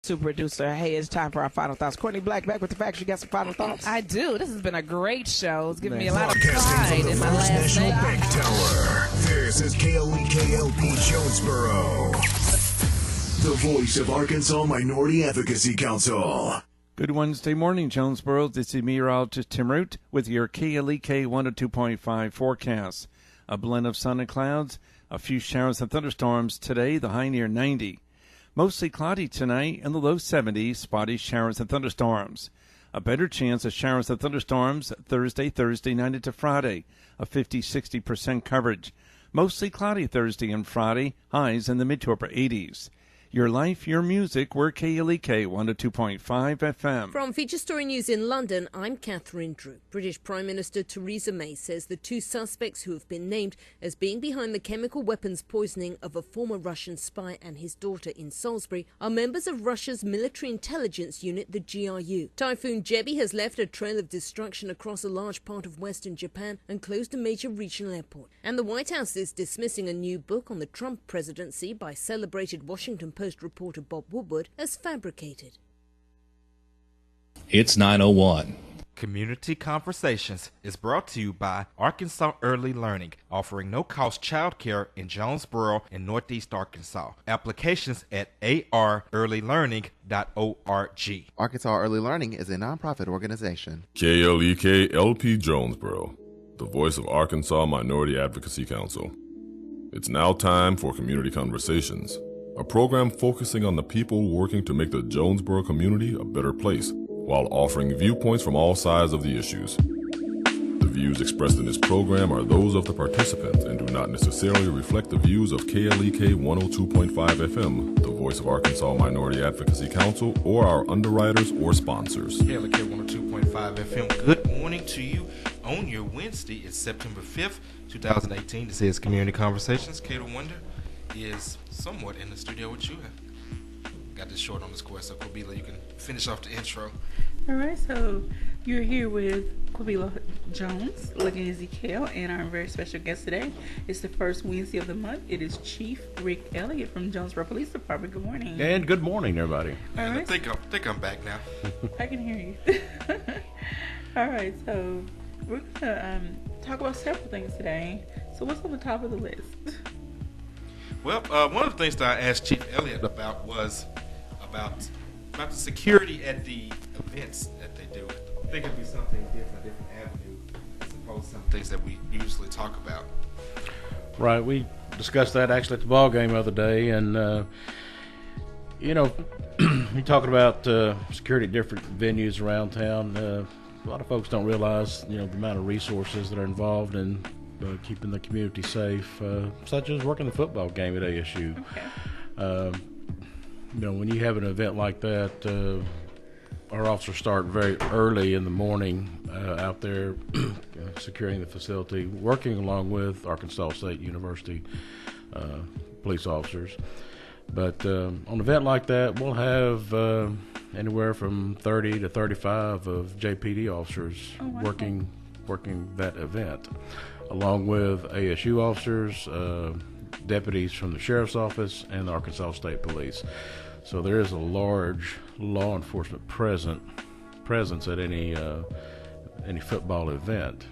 super producer. Hey, it's time for our final thoughts. Courtney Black back with the facts. You got some final thoughts? I do. This has been a great show. It's given me a lot of Broadcasting pride from in the my First last National day. Bank Tower. This is KLEKLP Jonesboro, the voice of Arkansas Minority Advocacy Council. Good Wednesday morning, Jonesboro. This is meteorologist Tim Root with your KLEK 102.5 forecast. A blend of sun and clouds, a few showers and thunderstorms today, the high near 90. Mostly cloudy tonight in the low 70s, spotty showers and thunderstorms. A better chance of showers and thunderstorms Thursday night into Friday, a 50-60% coverage. Mostly cloudy Thursday and Friday, highs in the mid to upper 80s. Your life, your music, we're KLEK 102.5 FM. From Feature Story News in London, I'm Catherine Drew. British Prime Minister Theresa May says the two suspects who have been named as being behind the chemical weapons poisoning of a former Russian spy and his daughter in Salisbury are members of Russia's military intelligence unit, the GRU. Typhoon Jebi has left a trail of destruction across a large part of western Japan and closed a major regional airport. And the White House is dismissing a new book on the Trump presidency by celebrated Washington Post reporter Bob Woodward as fabricated. It's 9:01. Community Conversations is brought to you by Arkansas Early Learning, offering no-cost childcare in Jonesboro and Northeast Arkansas. Applications at arearlylearning.org. Arkansas Early Learning is a nonprofit organization. KLEK LP Jonesboro, the voice of Arkansas Minority Advocacy Council. It's now time for Community Conversations, a program focusing on the people working to make the Jonesboro community a better place, while offering viewpoints from all sides of the issues. The views expressed in this program are those of the participants and do not necessarily reflect the views of KLEK 102.5 FM, the voice of Arkansas Minority Advocacy Council, or our underwriters or sponsors. KLEK 102.5 FM, good morning to you on your Wednesday. It's September 5th, 2018. This is Community Conversations. Kato Wonder is somewhat in the studio with you. Got this short on the square, so Quabila, you can finish off the intro. All right, so you're here with Quabila Jones, looking at Ezekiel, and our very special guest today. It's the first Wednesday of the month. It is Chief Rick Elliott from Jonesboro Police Department. Good morning. And good morning, everybody. And right. I think I'm back now. I can hear you. All right, so we're going to talk about several things today. So what's on the top of the list? Well, one of the things that I asked Chief Elliott about was about the security at the events that they do. I think it'd be something different, a different avenue, as opposed to some things that we usually talk about. Right, we discussed that actually at the ball game the other day, and you're talking about security at different venues around town. A lot of folks don't realize, the amount of resources that are involved in keeping the community safe, such as working the football game at ASU. Okay. When you have an event like that, our officers start very early in the morning out there securing the facility, working along with Arkansas State University police officers. But on an event like that, we'll have anywhere from 30 to 35 of JPD officers working that event, along with ASU officers, deputies from the Sheriff's Office, and the Arkansas State Police. So there is a large law enforcement presence at any football event.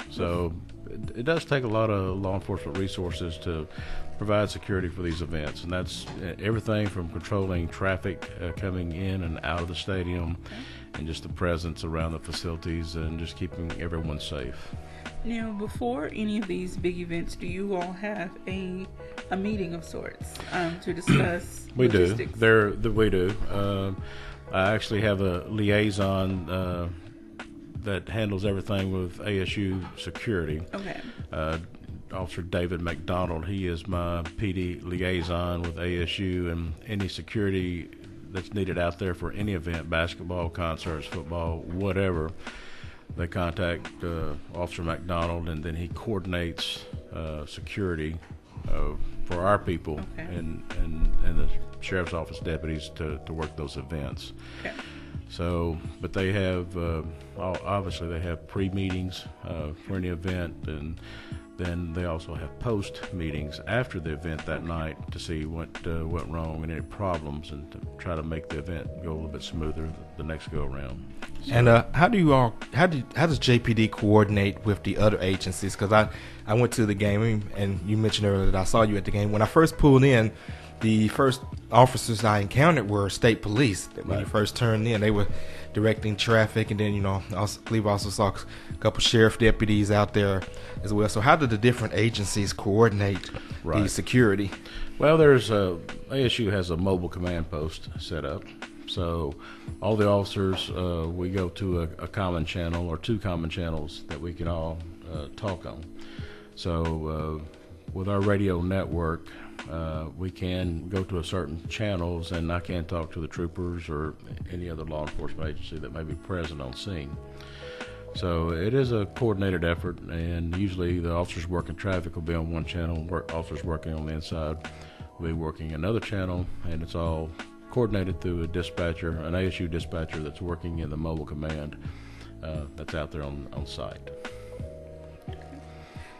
So it does take a lot of law enforcement resources to provide security for these events, and that's everything from controlling traffic coming in and out of the stadium, and just the presence around the facilities and just keeping everyone safe. Now, before any of these big events, do you all have a meeting of sorts to discuss logistics? We do. I actually have a liaison that handles everything with ASU security. Okay. Officer David McDonald, he is my PD liaison with ASU, and any security that's needed out there for any event, basketball, concerts, football, whatever, they contact Officer McDonald, and then he coordinates security for our people and the Sheriff's Office deputies to work those events. Okay. So, but they have, obviously they have pre-meetings for any event, and then they also have post meetings after the event that night to see what went wrong and any problems, and to try to make the event go a little bit smoother the next go around. So, and how does JPD coordinate with the other agencies? Because I went to the game, and you mentioned earlier that I saw you at the game. When I first pulled in, the first officers I encountered were state police. When you first turned in, they were directing traffic, and then I believe I also saw a couple sheriff deputies out there as well. So how do the different agencies coordinate the security? Well, ASU has a mobile command post set up. So all the officers, we go to a common channel or two common channels that we can all talk on. So with our radio network, we can go to a certain channels, and I can talk to the troopers or any other law enforcement agency that may be present on scene. So it is a coordinated effort, and usually the officers working traffic will be on one channel, officers working on the inside will be working another channel, and it's all coordinated through a dispatcher, an ASU dispatcher that's working in the mobile command that's out there on site.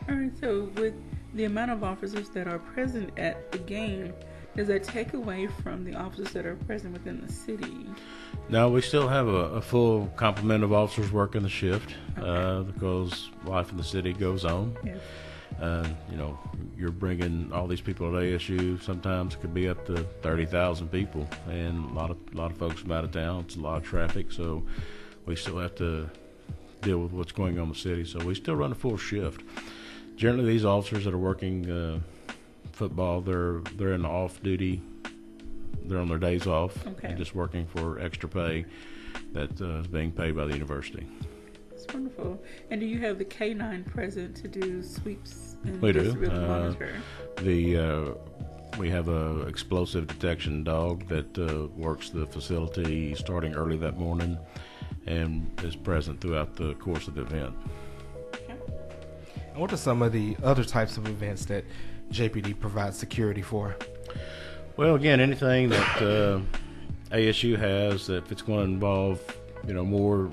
All right, so with the amount of officers that are present at the game, does that take away from the officers that are present within the city? No, we still have a full complement of officers working the shift because life in the city goes on. Yes. You're bringing all these people at ASU. Sometimes it could be up to 30,000 people, and a lot of folks from out of town. It's a lot of traffic, so we still have to deal with what's going on in the city. So we still run a full shift. Generally, these officers that are working football, they're in the off duty. They're on their days off, and just working for extra pay that is being paid by the university. That's wonderful. And do you have the K9 present to do sweeps and We do. just really monitor? We have a explosive detection dog that works the facility starting early that morning and is present throughout the course of the event. And what are some of the other types of events that JPD provides security for? Well, again, anything that ASU has, that if it's going to involve, more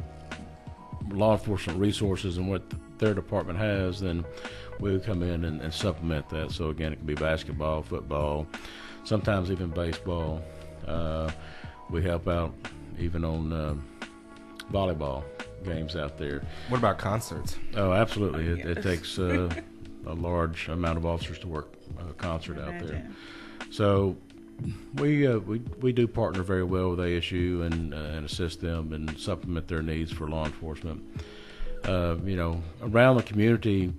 law enforcement resources than what their department has, then we would come in and supplement that. So again, it can be basketball, football, sometimes even baseball. We help out even on volleyball games out there. What about concerts? Oh, absolutely. It takes a large amount of officers to work a concert out there. So we do partner very well with ASU and assist them and supplement their needs for law enforcement. Around the community,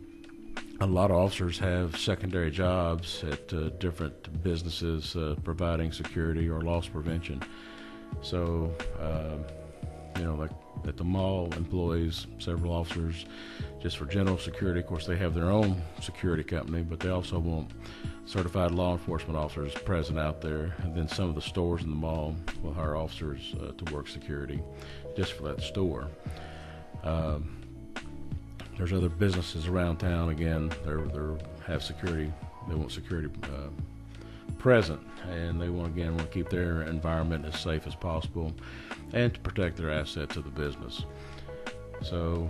a lot of officers have secondary jobs at different businesses providing security or loss prevention. So, like at the mall employs several officers just for general security. Of course, they have their own security company, but they also want certified law enforcement officers present out there. And then some of the stores in the mall will hire officers to work security just for that store. There's other businesses around town. Again, they have security. They want security present, and they want to keep their environment as safe as possible, and to protect their assets of the business. So,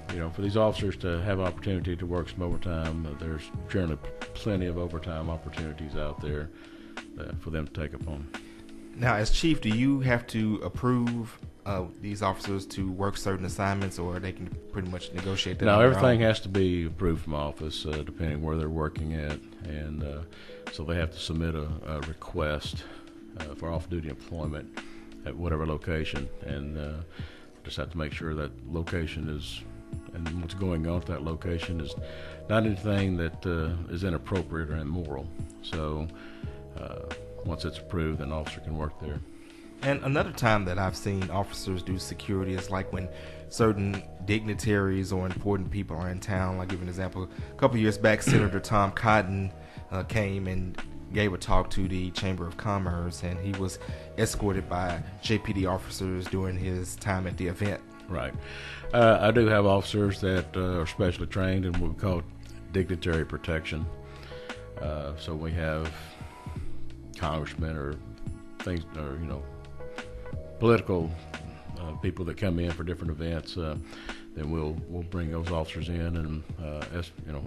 for these officers to have opportunity to work some overtime, there's generally plenty of overtime opportunities out there for them to take upon. Now, as chief, do you have to approve these officers to work certain assignments, or they can pretty much negotiate that? No, everything has to be approved from office, depending where they're working at, and so they have to submit a request for off-duty employment at whatever location, and just have to make sure that location is, and what's going on at that location is not anything that is inappropriate or immoral. So once it's approved, an officer can work there. And another time that I've seen officers do security is like when certain dignitaries or important people are in town. I'll give an example. A couple of years back, Senator Tom Cotton came and gave a talk to the Chamber of Commerce, and he was escorted by JPD officers during his time at the event. Right. I do have officers that are specially trained in what we call dignitary protection. So we have congressmen or things, or political people that come in for different events. then we'll bring those officers in and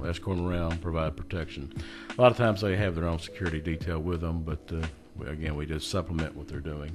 escort them around, provide protection. A lot of times they have their own security detail with them, but we just supplement what they're doing.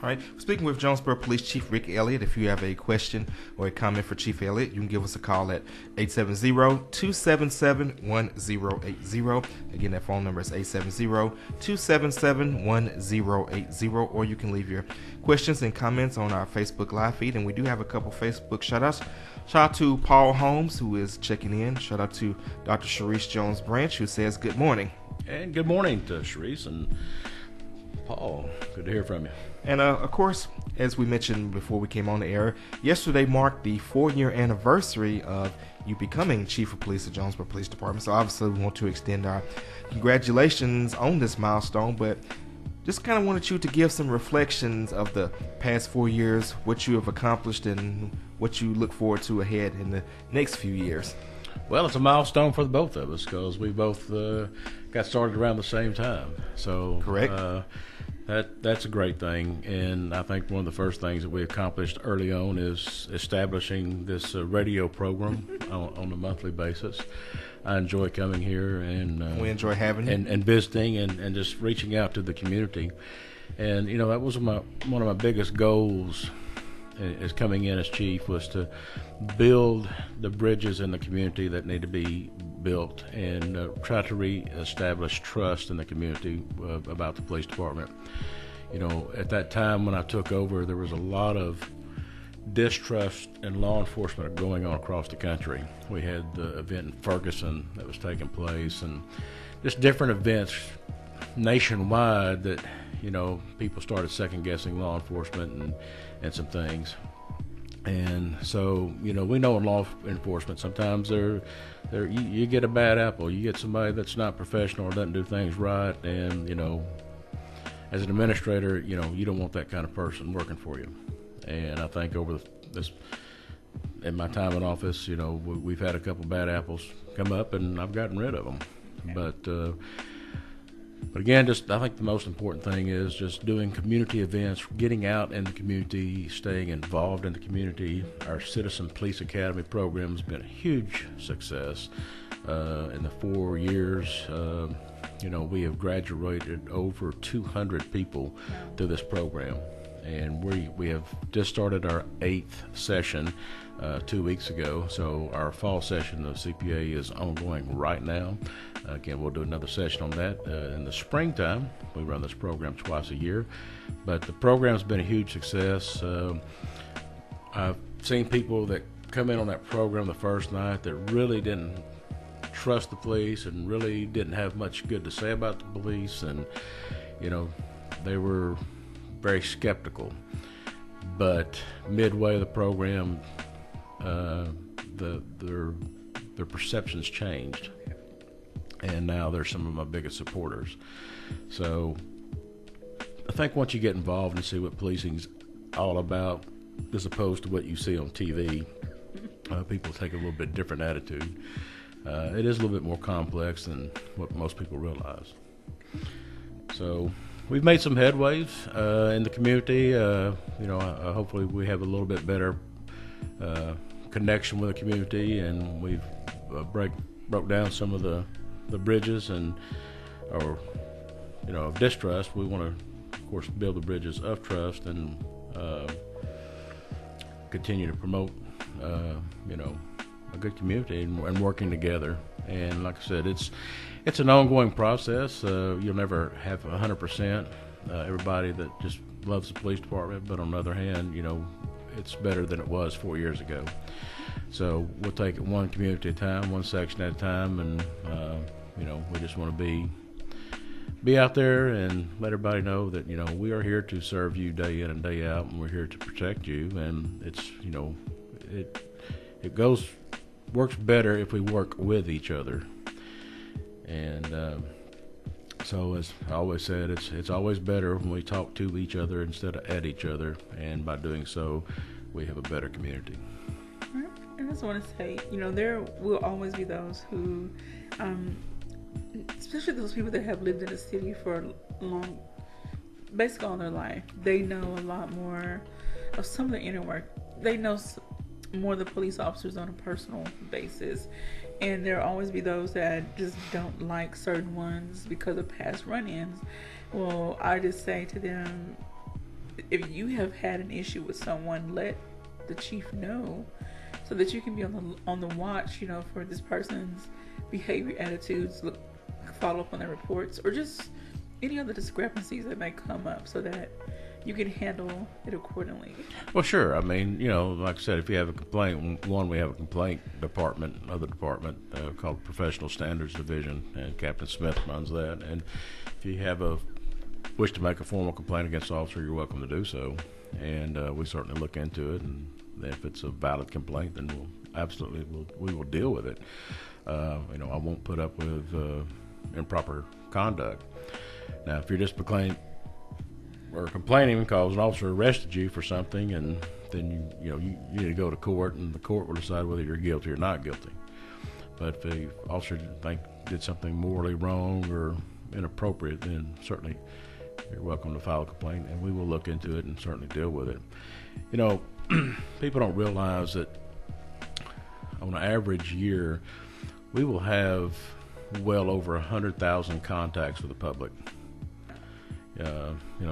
All right. Speaking with Jonesboro Police Chief Rick Elliott, if you have a question or a comment for Chief Elliott, you can give us a call at 870-277-1080. Again, that phone number is 870-277-1080. Or you can leave your questions and comments on our Facebook Live feed. And we do have a couple Facebook shout-outs. Shout out to Paul Holmes, who is checking in. Shout out to Dr. Sharice Jones Branch, who says good morning. And good morning to Sharice and Paul. Good to hear from you. And of course, as we mentioned before we came on the air, yesterday marked the 4-year anniversary of you becoming Chief of Police of Jonesboro Police Department. So obviously we want to extend our congratulations on this milestone, but just kind of wanted you to give some reflections of the past 4 years, what you have accomplished and what you look forward to ahead in the next few years. Well, it's a milestone for the both of us because we both got started around the same time. So correct. That's a great thing, and I think one of the first things that we accomplished early on is establishing this radio program on a monthly basis. I enjoy coming here, and we enjoy having you and visiting and just reaching out to the community. And that was one of my biggest goals as coming in as chief, was to build the bridges in the community that need to be built and try to reestablish trust in the community about the police department. At that time when I took over, there was a lot of distrust in law enforcement going on across the country. We had the event in Ferguson that was taking place, and just different events nationwide that people started second guessing law enforcement and some things. And so we know in law enforcement sometimes you get a bad apple, you get somebody that's not professional or doesn't do things right, and as an administrator you don't want that kind of person working for you. And I think over in my time in office, we've had a couple bad apples come up and I've gotten rid of them. Okay. But again, I think the most important thing is just doing community events, getting out in the community, staying involved in the community. Our Citizen Police Academy program has been a huge success. In the 4 years, we have graduated over 200 people through this program. And we have just started our 8th session 2 weeks ago. So our fall session of CPA is ongoing right now. Again, we'll do another session on that in the springtime. We run this program twice a year. But the program's been a huge success. I've seen people that come in on that program the first night that really didn't trust the police and really didn't have much good to say about the police. And, they were very skeptical, but midway the program, their perceptions changed, and now they're some of my biggest supporters. So I think once you get involved and see what policing's all about, as opposed to what you see on TV, people take a little bit different attitude. It is a little bit more complex than what most people realize. So we've made some headways in the community. Hopefully we have a little bit better connection with the community, and we've broke down some of the bridges of distrust. We want to, of course, build the bridges of trust and continue to promote, a good community and working together. And like I said, it's an ongoing process. You'll never have 100% everybody that just loves the police department, but on the other hand, it's better than it was 4 years ago. So we'll take it one community at a time, one section at a time, and we just want to be out there and let everybody know that we are here to serve you day in and day out, and we're here to protect you. And it's it works better if we work with each other. And so, as I always said, it's always better when we talk to each other instead of at each other, and by doing so, we have a better community. I just want to say, there will always be those who, especially those people that have lived in the city for basically all their life, they know a lot more of some of the inner work. They know more of the police officers on a personal basis. And there'll always be those that just don't like certain ones because of past run-ins. Well, I just say to them, if you have had an issue with someone, let the chief know so that you can be on the watch, for this person's behavior, attitudes, follow up on their reports, or just any other discrepancies that may come up so that you can handle it accordingly. Well, sure. I mean, like I said, if you have a complaint, we have a complaint department, another department called Professional Standards Division, and Captain Smith runs that. And if you have a wish to make a formal complaint against the officer, you're welcome to do so. And we certainly look into it. And if it's a valid complaint, then we will deal with it. I won't put up with improper conduct. Now, if you're just complaining because an officer arrested you for something, and then you need to go to court, and the court will decide whether you're guilty or not guilty. But if the officer did something morally wrong or inappropriate, then certainly you're welcome to file a complaint, and we will look into it and certainly deal with it. People don't realize that on an average year, we will have well over 100,000 contacts with the public.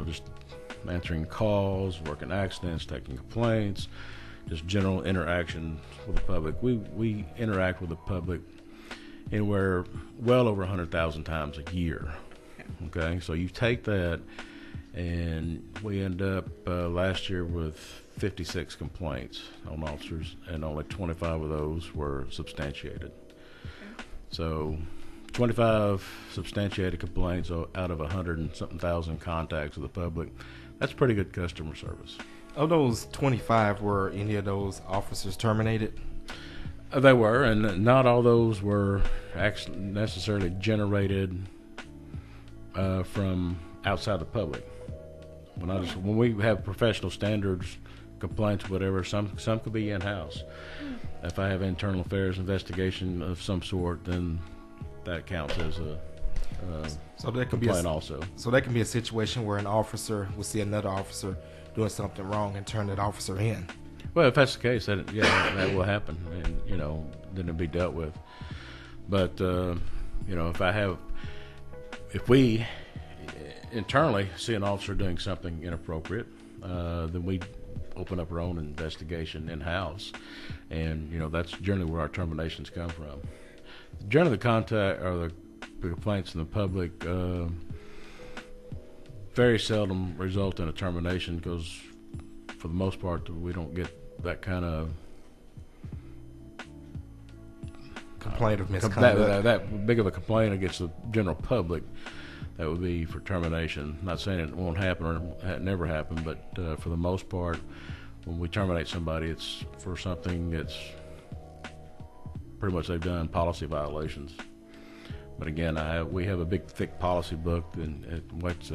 Just answering calls, working accidents, taking complaints, just general interaction with the public. We interact with the public anywhere well over 100,000 times a year. Okay, so you take that, and we end up last year with 56 complaints on officers, and only 25 of those were substantiated. So 25 substantiated complaints out of 100 and something thousand contacts with the public. That's pretty good customer service. Of those 25, were any of those officers terminated? They were, and not all those were actually necessarily generated from outside the public. When we have professional standards complaints, whatever, some could be in-house. If I have internal affairs investigation of some sort, then that counts as a complaint also. So that can be a situation where an officer will see another officer doing something wrong and turn that officer in. Well, if that's the case, that will happen, and then it'll be dealt with. But if we internally see an officer doing something inappropriate, then we open up our own investigation in-house, and that's generally where our terminations come from. Generally, the contact or the complaints from the public very seldom result in a termination, because for the most part we don't get that kind of complaint of misconduct. That big of a complaint against the general public. That would be for termination. Not saying it won't happen or never happen, but for the most part, when we terminate somebody, it's for something that's pretty much they've done policy violations. But again, we have a big, thick policy book, and it's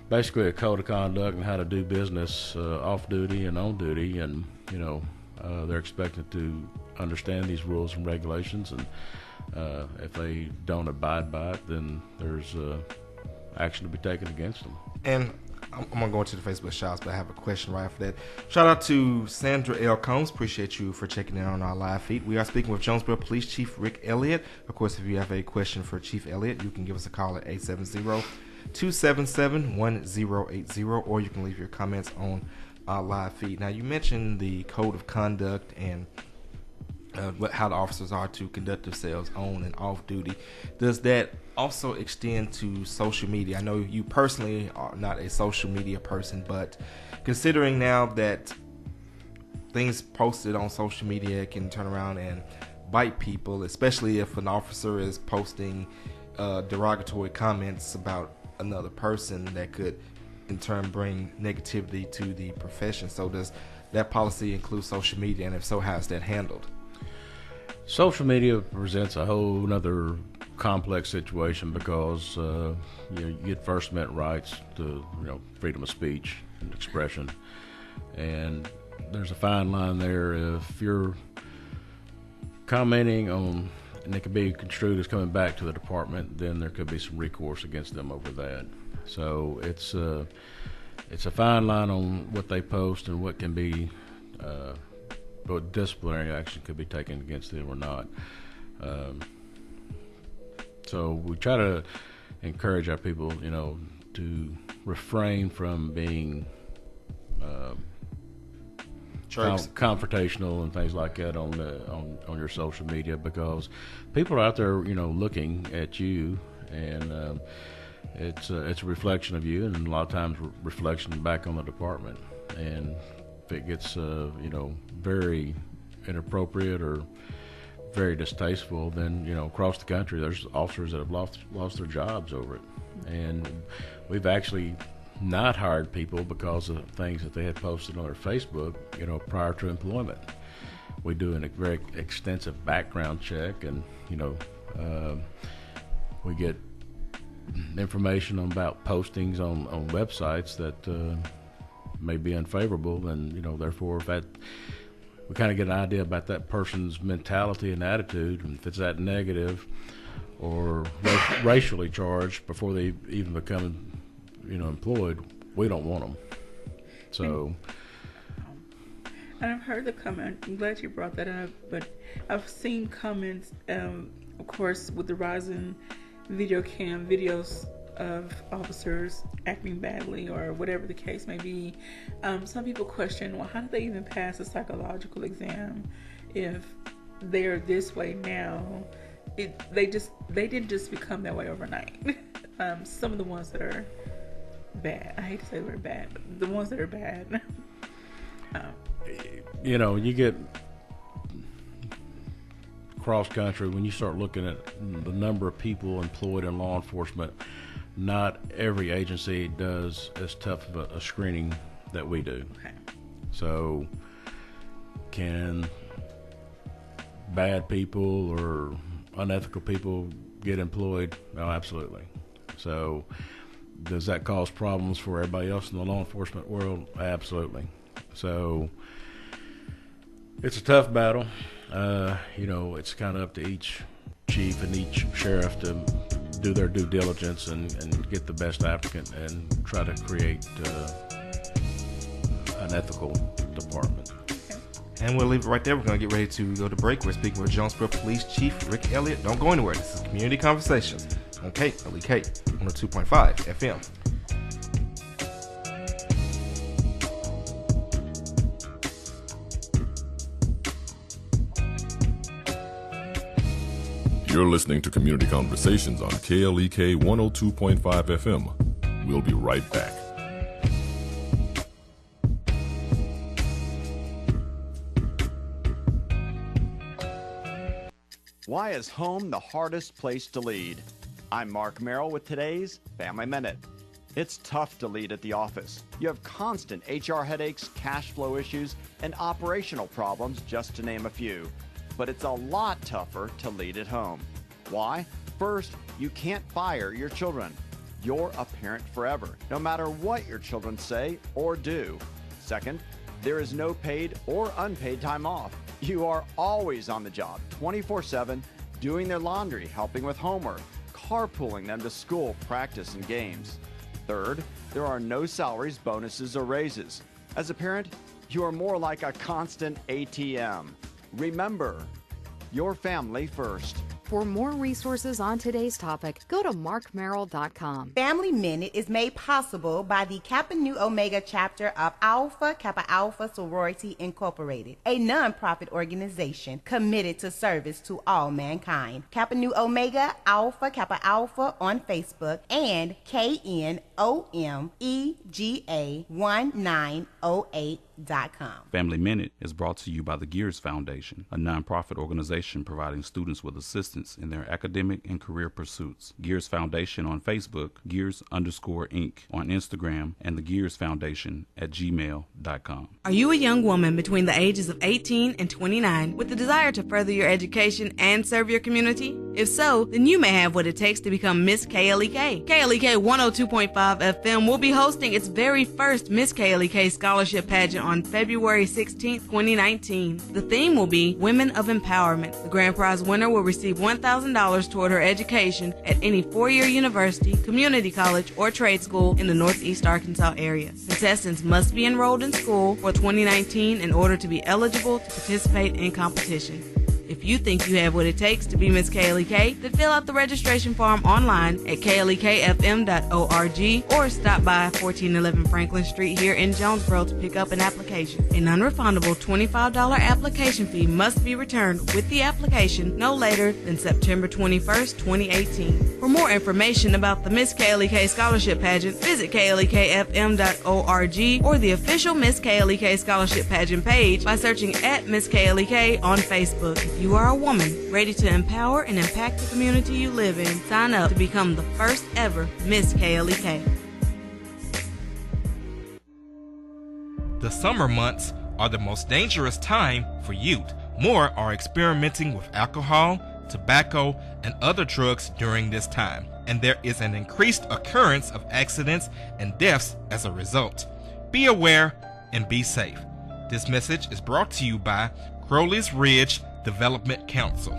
basically a code of conduct and how to do business off duty and on duty, and they're expected to understand these rules and regulations, and if they don't abide by it, then there's action to be taken against them. And I'm going to go into the Facebook shouts, but I have a question right after that. Shout out to Sandra L. Combs. Appreciate you for checking in on our live feed. We are speaking with Jonesboro Police Chief Rick Elliott. Of course, if you have a question for Chief Elliott, you can give us a call at 870-277-1080, or you can leave your comments on our live feed. Now, you mentioned the code of conduct and how the officers are to conduct themselves on and off duty. Does that also extend to social media? I know you personally are not a social media person, but considering now that things posted on social media can turn around and bite people, especially if an officer is posting derogatory comments about another person, that could in turn bring negativity to the profession. So does that policy include social media, and if so, how is that handled? Social media presents a whole other complex situation, because you get First Amendment rights to freedom of speech and expression, and there's a fine line there. If you're commenting on, and it could be construed as coming back to the department, then there could be some recourse against them over that. So it's a fine line on what they post and what can be what disciplinary action could be taken against them or not. So we try to encourage our people, to refrain from being confrontational and things like that on your social media, because people are out there, looking at you, and it's a reflection of you, and a lot of times reflection back on the department. And if it gets very inappropriate or very distasteful, then across the country there's officers that have lost their jobs over it. And we've actually not hired people because of things that they had posted on their Facebook, prior to employment. We do a very extensive background check, and we get information about postings on websites that may be unfavorable, and therefore if that, we kind of get an idea about that person's mentality and attitude, and if it's that negative or racially charged before they even become employed, we don't want them. So, and I've heard the comment, I'm glad you brought that up, but I've seen comments, of course, with the rise in videos of officers acting badly or whatever the case may be. Some people question, well, how did they even pass a psychological exam if they're this way now? They didn't just become that way overnight. Some of the ones that are bad, I hate to say the word bad, but the ones that are bad, you get cross country, when you start looking at the number of people employed in law enforcement, not every agency does as tough of a screening that we do. Okay. So can bad people or unethical people get employed? Oh, absolutely. So does that cause problems for everybody else in the law enforcement world? Absolutely. So it's a tough battle. It's kind of up to each chief and each sheriff to do their due diligence and get the best applicant and try to create an ethical department. And we'll leave it right there. We're going to get ready to go to break. We're speaking with Jonesboro Police Chief Rick Elliott. Don't go anywhere. This is Community Conversations on KLEK 102.5 FM. You're listening to Community Conversations on KLEK 102.5 FM. We'll be right back. Why is home the hardest place to lead? I'm Mark Merrill with today's Family Minute. It's tough to lead at the office. You have constant HR headaches, cash flow issues, and operational problems, just to name a few. But it's a lot tougher to lead at home. Why? First, you can't fire your children. You're a parent forever, no matter what your children say or do. Second, there is no paid or unpaid time off. You are always on the job, 24/7, doing their laundry, helping with homework, carpooling them to school, practice, and games. Third, there are no salaries, bonuses, or raises. As a parent, you are more like a constant ATM. Remember, your family first. For more resources on today's topic, go to markmerrill.com. Family Minute is made possible by the Kappa Nu Omega chapter of Alpha Kappa Alpha Sorority Incorporated, a non-profit organization committed to service to all mankind. Kappa Nu Omega Alpha Kappa Alpha on Facebook and KNOMEGA1908.com. Family Minute is brought to you by the Gears Foundation, a non-profit organization providing students with assistance in their academic and career pursuits. Gears Foundation on Facebook, Gears_Inc. on Instagram, and the Gears Foundation at gmail.com. Are you a young woman between the ages of 18 and 29 with the desire to further your education and serve your community? If so, then you may have what it takes to become Miss KLEK. KLEK 102.5 FM will be hosting its very first Miss KLEK Scholarship Scholarship Pageant on February 16, 2019. The theme will be Women of Empowerment. The grand prize winner will receive $1,000 toward her education at any four-year university, community college, or trade school in the Northeast Arkansas area. Contestants must be enrolled in school for 2019 in order to be eligible to participate in competition. If you think you have what it takes to be Miss KLEK, then fill out the registration form online at klekfm.org or stop by 1411 Franklin Street here in Jonesboro to pick up an application. A non-refundable $25 application fee must be returned with the application no later than September 21st, 2018. For more information about the Miss KLEK Scholarship Pageant, visit klekfm.org or the official Miss KLEK Scholarship Pageant page by searching at Miss KLEK on Facebook. If you are a woman ready to empower and impact the community you live in, sign up to become the first ever Miss KLEK. The summer months are the most dangerous time for youth. More are experimenting with alcohol, tobacco, and other drugs during this time, and there is an increased occurrence of accidents and deaths as a result. Be aware and be safe. This message is brought to you by Crowley's Ridge Development Council.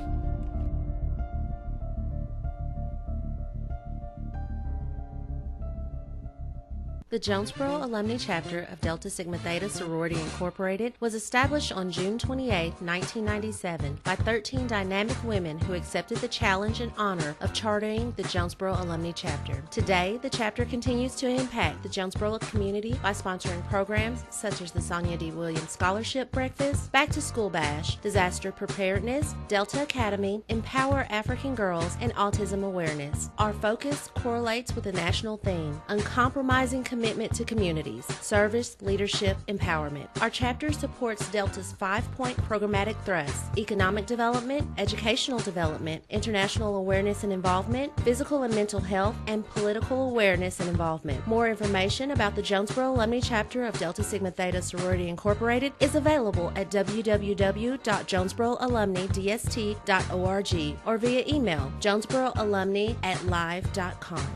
The Jonesboro Alumni Chapter of Delta Sigma Theta Sorority Incorporated was established on June 28, 1997 by 13 dynamic women who accepted the challenge and honor of chartering the Jonesboro Alumni Chapter. Today, the chapter continues to impact the Jonesboro community by sponsoring programs such as the Sonia D. Williams Scholarship Breakfast, Back to School Bash, Disaster Preparedness, Delta Academy, Empower African Girls, and Autism Awareness. Our focus correlates with the national theme, uncompromising commitment to communities, service, leadership, empowerment. Our chapter supports Delta's 5-point programmatic thrusts: economic development, educational development, international awareness and involvement, physical and mental health, and political awareness and involvement. More information about the Jonesboro Alumni Chapter of Delta Sigma Theta Sorority Incorporated is available at www.jonesboroalumnidst.org or via email jonesboroalumni@live.com.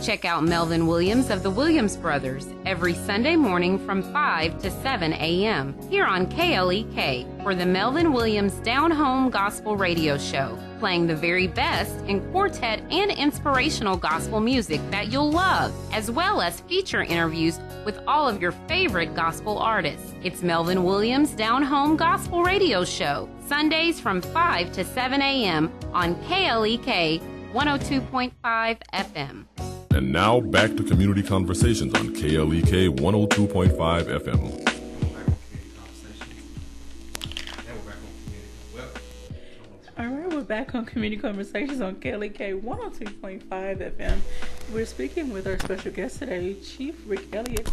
Check out Melvin Williams of the Williams Brothers every Sunday morning from 5 to 7 a.m. here on KLEK for the Melvin Williams Down Home Gospel Radio Show, playing the very best in quartet and inspirational gospel music that you'll love, as well as feature interviews with all of your favorite gospel artists. It's Melvin Williams Down Home Gospel Radio Show, Sundays from 5 to 7 a.m. on KLEK 102.5 FM. And now back to Community Conversations on KLEK 102.5 FM. All right, we're back on Community Conversations on KLEK 102.5 FM. We're speaking with our special guest today, Chief Rick Elliott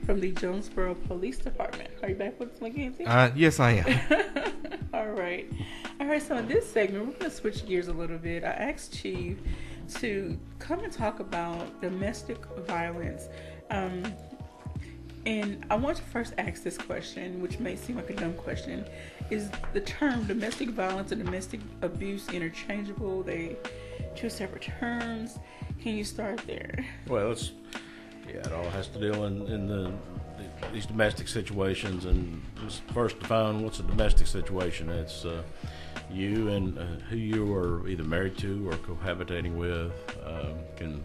from the Jonesboro Police Department. Are you back with us again? Yes, I am. All right. So in this segment, we're going to switch gears a little bit. I asked Chief to come and talk about domestic violence. And I want to first ask this question, which may seem like a dumb question. Is the term domestic violence and domestic abuse interchangeable? They two separate terms? Can you start there? Well, it all has to deal in these domestic situations, and just first define what's a domestic situation. It's you and who you are either married to or cohabitating with can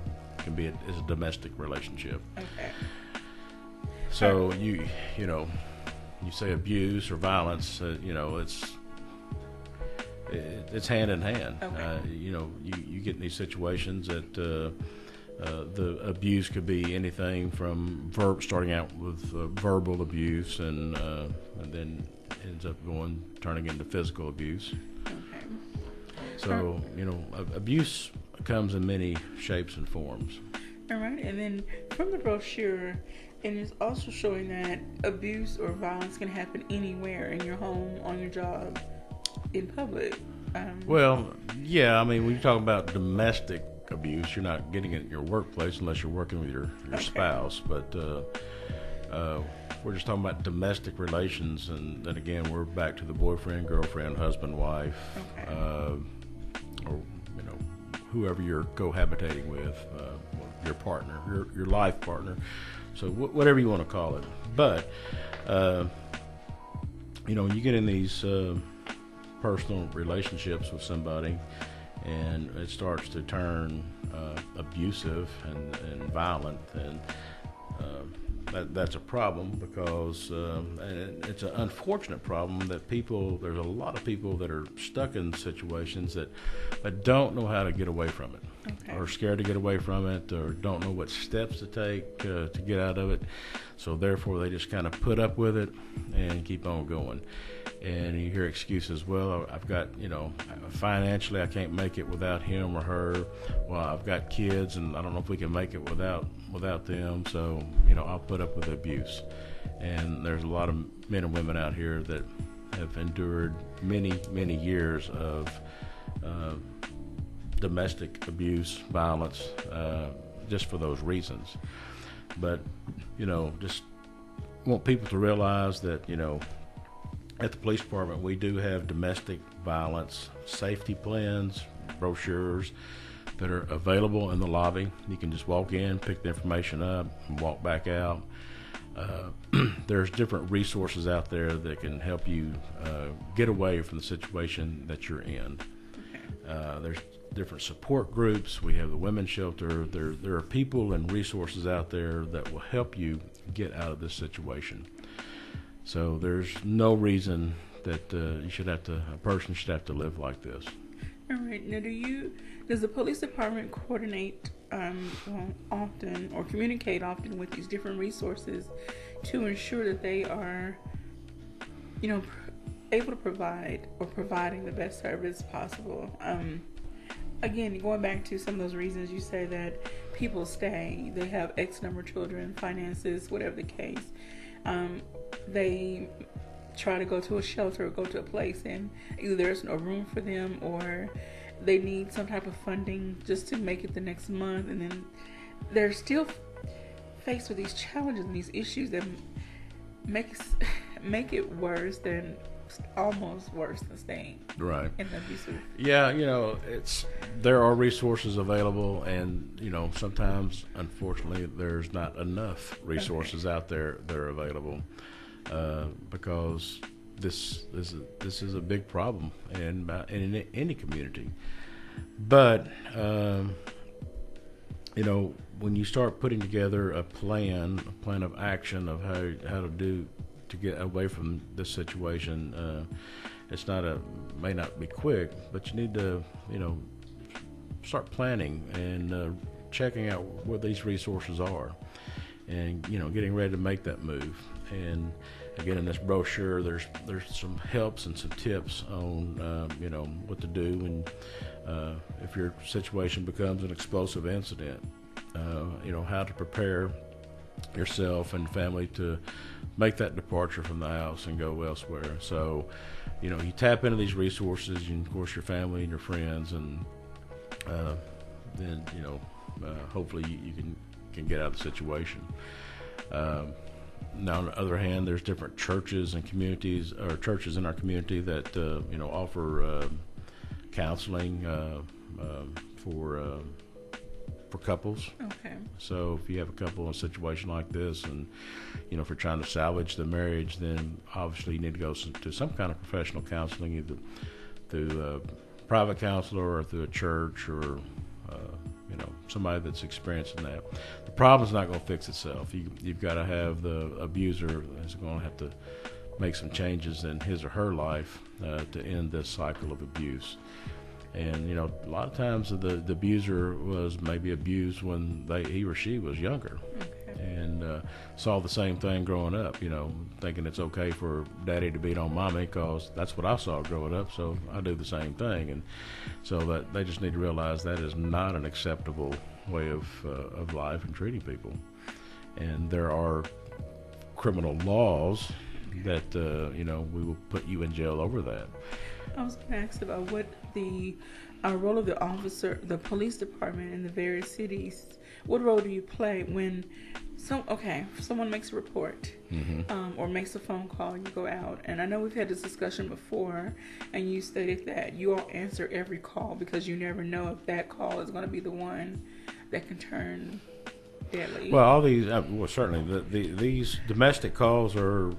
be a domestic relationship. Okay. So you say abuse or violence, it's hand in hand. Okay. You get in these situations that the abuse could be anything from starting out with verbal abuse and then ends up turning into physical abuse. Okay. So abuse comes in many shapes and forms. All right, and then from the brochure, and it's also showing that abuse or violence can happen anywhere, in your home, on your job, in public. Well, yeah, I mean, when you talk about domestic abuse, you're not getting it in your workplace unless you're working with your spouse. But we're just talking about domestic relations, and then again, we're back to the boyfriend, girlfriend, husband, wife, or whoever you're cohabitating with, your partner, your life partner, so whatever you want to call it. But when you get in these personal relationships with somebody, and it starts to turn abusive and violent, and that's a problem, because and it's an unfortunate problem that there's a lot of people that are stuck in situations that don't know how to get away from it, or scared to get away from it, or don't know what steps to take to get out of it. So therefore they just kind of put up with it and keep on going. And you hear excuses, well, I've got, financially I can't make it without him or her. Well, I've got kids and I don't know if we can make it without them. So, I'll put up with abuse. And there's a lot of men and women out here that have endured many, many years of domestic abuse, violence, just for those reasons. But, just want people to realize that, at the police department, we do have domestic violence safety plans, brochures that are available in the lobby. You can just walk in, pick the information up, and walk back out. There's different resources out there that can help you get away from the situation that you're in. There's different support groups. We have the women's shelter. There are people and resources out there that will help you get out of this situation. So there's no reason that a person should have to live like this. All right. Now, does the police department coordinate often or communicate often with these different resources to ensure that they are, able to providing the best service possible? Again, going back to some of those reasons, you say that people stay, they have X number of children, finances, whatever the case. They try to go to a shelter or go to a place, and either there's no room for them, or they need some type of funding just to make it the next month, and then they're still faced with these challenges and these issues that make it worse than almost worse than staying right in the abusive. Yeah, there are resources available, and sometimes unfortunately there's not enough resources out there that are available, because this is a big problem in any community. But when you start putting together a plan of action of how to get away from this situation, may not be quick, but you need to start planning and checking out where these resources are, and getting ready to make that move. And again, in this brochure, there's some helps and some tips on what to do when if your situation becomes an explosive incident, how to prepare yourself and family to make that departure from the house and go elsewhere. So you tap into these resources, and of course your family and your friends, and then hopefully you can get out of the situation. Now, on the other hand, there's different churches and communities, or churches in our community that offer counseling for couples. Okay. So if you have a couple in a situation like this, and if you're trying to salvage the marriage, then obviously you need to go to some kind of professional counseling, either through a private counselor or through a church, or somebody that's experienced in that. The problem's not going to fix itself. You've got to have the abuser is going to have to make some changes in his or her life to end this cycle of abuse. And a lot of times the abuser was maybe abused when he or she was younger, and saw the same thing growing up, thinking it's okay for daddy to beat on mommy because that's what I saw growing up, so I do the same thing. And so that they just need to realize that is not an acceptable way of life and treating people. And there are criminal laws that we will put you in jail over that. I was going to ask about what the role of the police department in the various cities. What role do you play when someone makes a report or makes a phone call, you go out, and I know we've had this discussion before, and you stated that you all answer every call because you never know if that call is going to be the one that can turn deadly. Well, all these, certainly, these domestic calls are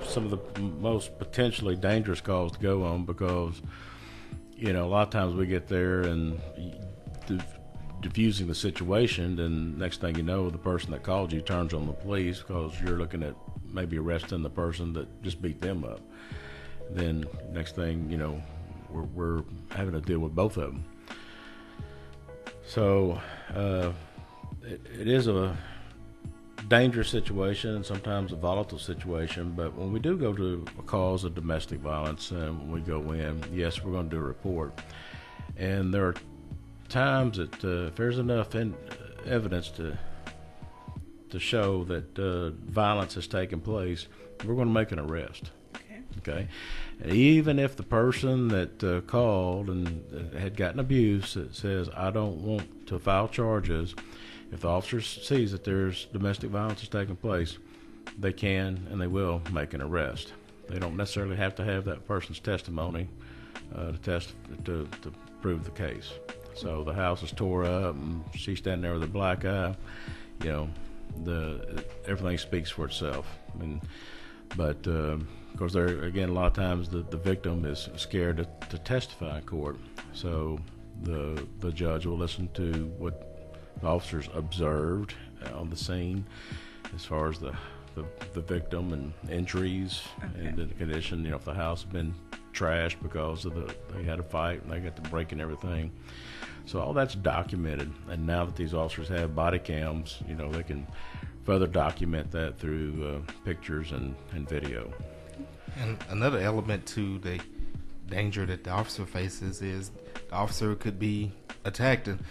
some of the most potentially dangerous calls to go on because, a lot of times we get there and diffusing the situation, then next thing you know, the person that called you turns on the police because you're looking at maybe arresting the person that just beat them up. Then next thing, we're having to deal with both of them. So it is a dangerous situation and sometimes a volatile situation, but when we do go to a cause of domestic violence and when we go in, yes, we're going to do a report. And there are times that if there's enough evidence to show that violence has taken place, we're going to make an arrest. Okay. And even if the person that called and had gotten abuse says, I don't want to file charges, if the officer sees that there's domestic violence has taken place, they can and they will make an arrest. They don't necessarily have to have that person's testimony to prove the case. So the house is tore up and she's standing there with a black eye. Everything speaks for itself. But of course, a lot of times the victim is scared to testify in court. So the judge will listen to what the officers observed on the scene as far as the victim and injuries and the condition. If the house has been trashed because of they had a fight and they got to breaking everything. So all that's documented, and now that these officers have body cams, they can further document that through pictures and video. And another element to the danger that the officer faces is the officer could be attacked. And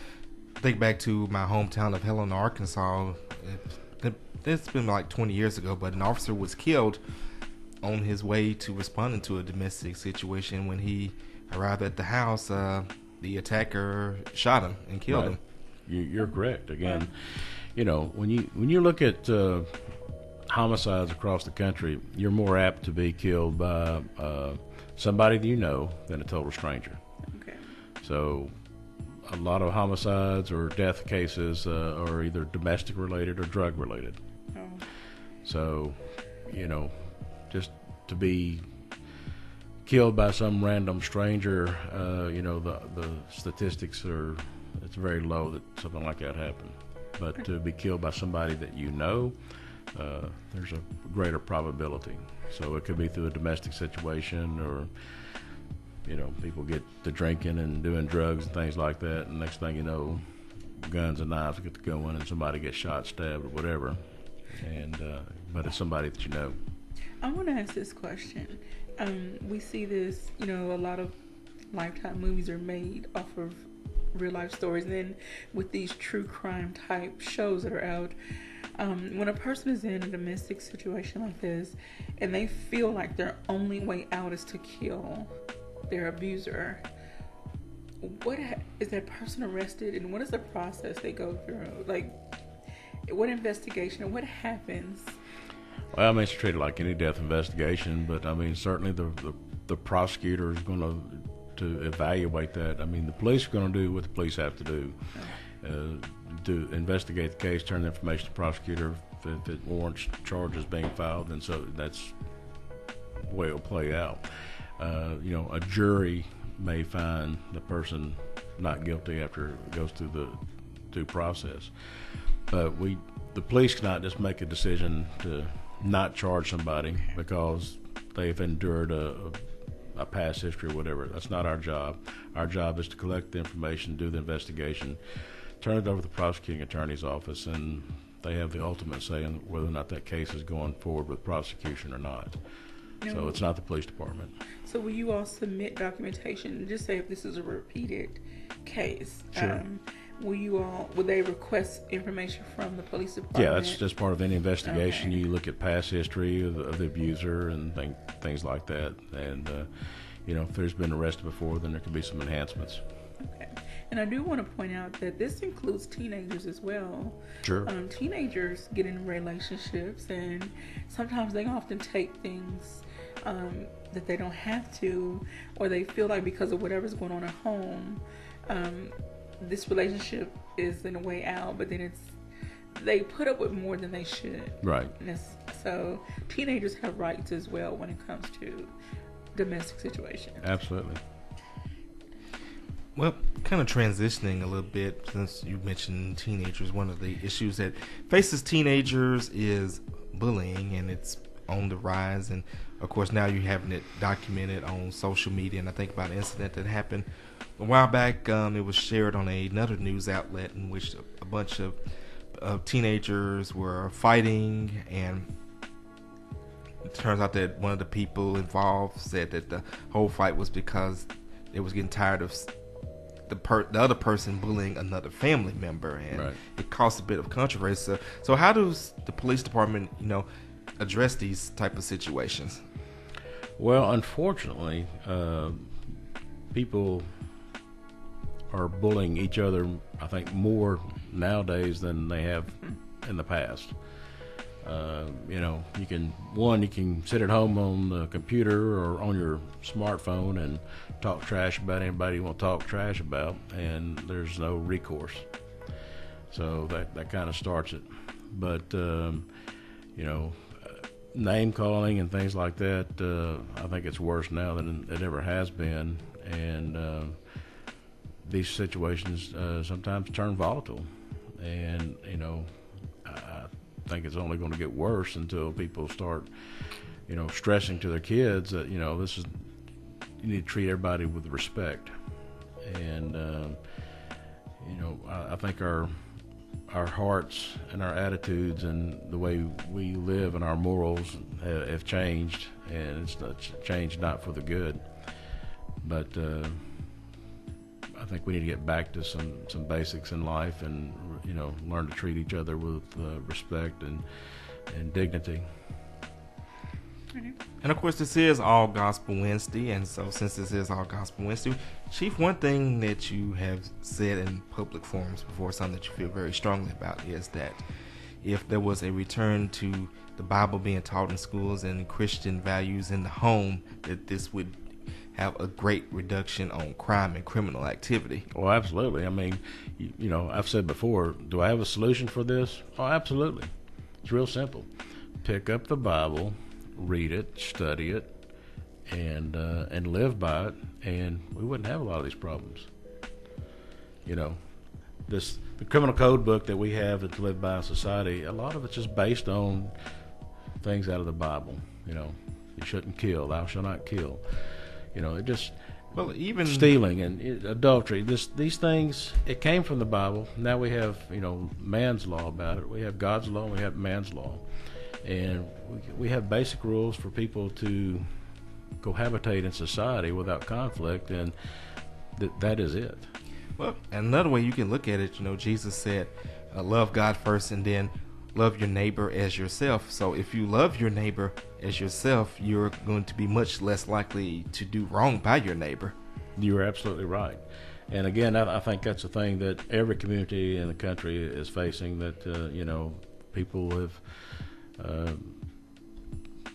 think back to my hometown of Helena, Arkansas. It's been like 20 years ago, but an officer was killed on his way to responding to a domestic situation. When he arrived at the house, the attacker shot him and killed him. You're correct. Again, when you look at homicides across the country, you're more apt to be killed by somebody that you know than a total stranger. Okay. So a lot of homicides or death cases are either domestic related or drug related. Oh. So, just to be killed by some random stranger, the statistics it's very low that something like that happened. But to be killed by somebody that there's a greater probability. So it could be through a domestic situation or, people get to drinking and doing drugs and things like that, and next thing you know, guns and knives get to going and somebody gets shot, stabbed, or whatever. And but it's somebody that you know. I want to ask this question. We see this, a lot of Lifetime movies are made off of real life stories, and then with these true crime type shows that are out, when a person is in a domestic situation like this and they feel like their only way out is to kill their abuser, is that person arrested, and what is the process they go through? Like, what investigation, what happens? Well, it's treated like any death investigation, but certainly the prosecutor is going to evaluate that. The police are going to do what the police have to do to investigate the case, turn the information to the prosecutor. If it warrants charges being filed, then so that's the way it'll play out. A jury may find the person not guilty after it goes through the due process, but the police cannot just make a decision to not charge somebody because they've endured a past history or whatever. That's not our job. Our job is to collect the information, do the investigation, turn it over to the prosecuting attorney's office, and they have the ultimate say in whether or not that case is going forward with prosecution or not. No. So it's not the police department. So will you all submit documentation? Just say if this is a repeated case. Sure. Would they request information from the police department? Yeah, that's just part of any investigation. Okay. You look at past history of the abuser and things like that. And, if there's been arrested before, then there could be some enhancements. Okay. And I do want to point out that this includes teenagers as well. Sure. Teenagers get in relationships, and sometimes they often take things that they don't have to, or they feel like because of whatever's going on at home, this relationship is in a way out, but then they put up with more than they should. Right. So teenagers have rights as well when it comes to domestic situations. Absolutely. Well, kind of transitioning a little bit, since you mentioned teenagers, one of the issues that faces teenagers is bullying, and it's on the rise. And of course, now you're having it documented on social media. And I think about an incident that happened a while back. It was shared on another news outlet in which a bunch of teenagers were fighting, and it turns out that one of the people involved said that the whole fight was because they was getting tired of the other person bullying another family member, and it caused a bit of controversy. So how does the police department, address these type of situations? Well, unfortunately, people are bullying each other, I think, more nowadays than they have in the past. You can sit at home on the computer or on your smartphone and talk trash about anybody you want to talk trash about, and there's no recourse. So that kind of starts it. But name calling and things like that, I think it's worse now than it ever has been, and these situations sometimes turn volatile, and I think it's only going to get worse until people start stressing to their kids that this is, you need to treat everybody with respect. And I think our hearts and our attitudes and the way we live and our morals have changed, and it's not changed not for the good, but I think we need to get back to some basics in life, and learn to treat each other with respect and dignity. And of course, this is All Gospel Wednesday, and so since this is All Gospel Wednesday, Chief, one thing that you have said in public forums before, something that you feel very strongly about, is that if there was a return to the Bible being taught in schools and Christian values in the home, that this would have a great reduction on crime and criminal activity. Well, absolutely. I mean, I've said before, do I have a solution for this? Oh, absolutely. It's real simple. Pick up the Bible, read it, study it, and live by it, and we wouldn't have a lot of these problems. The criminal code book that we have to live by in society, a lot of it's just based on things out of the Bible. You shouldn't kill, thou shalt not kill. It just, even stealing and adultery, these things, it came from the Bible. Now we have, man's law about it. We have God's law, and we have man's law. And we have basic rules for people to cohabitate in society without conflict, and that is it. Well, another way you can look at it, Jesus said, love God first and then love your neighbor as yourself. So if you love your neighbor as yourself, you're going to be much less likely to do wrong by your neighbor. You're absolutely right. And again, I think that's a thing that every community in the country is facing, that, people have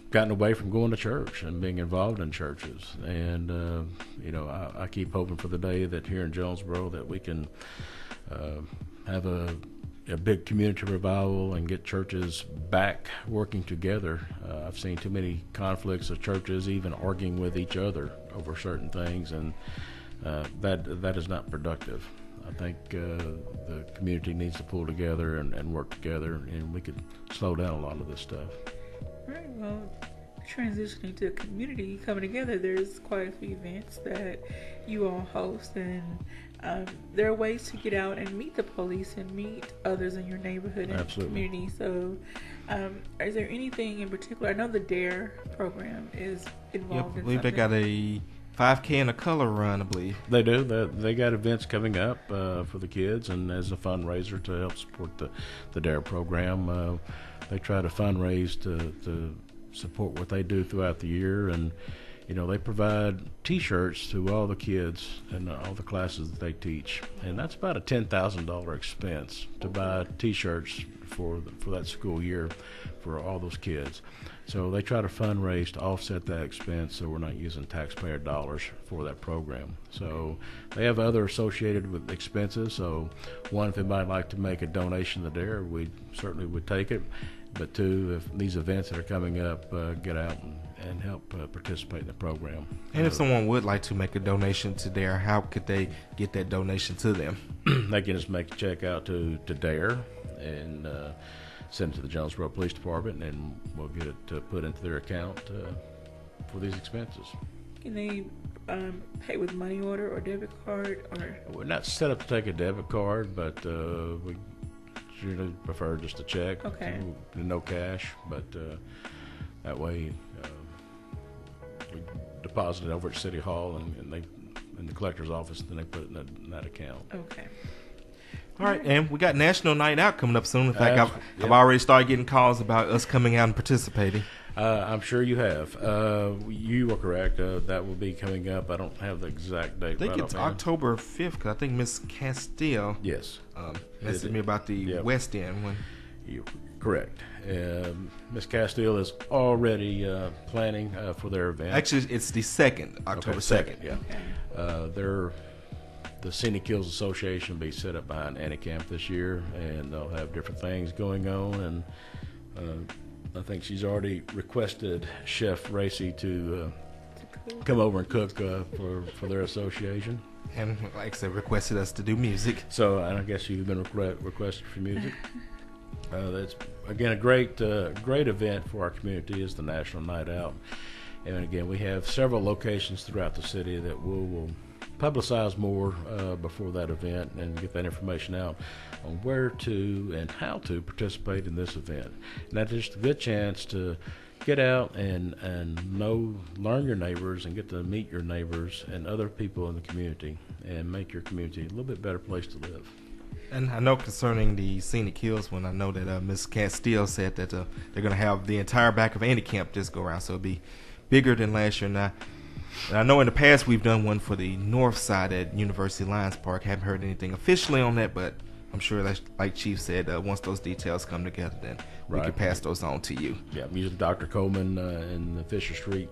gotten away from going to church and being involved in churches. And, I keep hoping for the day that here in Jonesboro that we can have a big community revival and get churches back working together. I've seen too many conflicts of churches even arguing with each other over certain things, and that is not productive. I think the community needs to pull together and work together, and we could slow down a lot of this stuff. Right. Well, transitioning to community coming together, there's quite a few events that you all host, and there are ways to get out and meet the police and meet others in your neighborhood and community. So is there anything in particular? I know the DARE program is involved in something. I believe they got a 5K and a color run, I believe. They do. They got events coming up for the kids, and as a fundraiser to help support the DARE program, they try to fundraise to support what they do throughout the year. And They provide T-shirts to all the kids and all the classes that they teach, and that's about a $10,000 expense to buy T-shirts for that school year for all those kids. So they try to fundraise to offset that expense, so we're not using taxpayer dollars for that program. So they have other associated with expenses. So one, if anybody would like to make a donation to DARE, we certainly would take it. But two, if these events that are coming up, get out and help participate in the program. And if someone would like to make a donation to DARE, how could they get that donation to them? They can just make a check out to DARE and send it to the Jonesboro Police Department, and we'll get it put into their account for these expenses. Can they pay with money order or debit card? Or we're not set up to take a debit card, but we usually prefer just a check. Okay. No cash, but that way we deposit it over at City Hall and they in the collector's office, and then they put it in that account. Okay. All right, and we got National Night Out coming up soon. In fact, I've already started getting calls about us coming out and participating. I'm sure you have. You are correct. That will be coming up. I don't have the exact date. I think it's October 5th, because I think Miss Castile messaged me about the West End one. You're correct. Miss Castile is already planning for their event. Actually, it's the 2nd, October 2nd. Yeah. The Scenic Hills Association will be set up behind Annie Camp this year, and they'll have different things going on. And I think she's already requested Chef Racy to come over and cook for their association. And like I said, requested us to do music. So I guess you've been requested for music. That's again a great event for our community. Is the National Night Out, and again we have several locations throughout the city that we'll publicize more before that event and get that information out on where to and how to participate in this event. And that's just a good chance to get out and learn your neighbors and get to meet your neighbors and other people in the community and make your community a little bit better place to live. And I know concerning the Scenic Hills one, I know that Miss Castile said that they're going to have the entire back of Andy Camp just go around, so it'll be bigger than last year. And I know in the past we've done one for the north side at University Lions Park. Haven't heard anything officially on that, but I'm sure that's like Chief said, once those details come together, then we can pass those on to you. Yeah, usually Dr. Coleman and the Fisher Street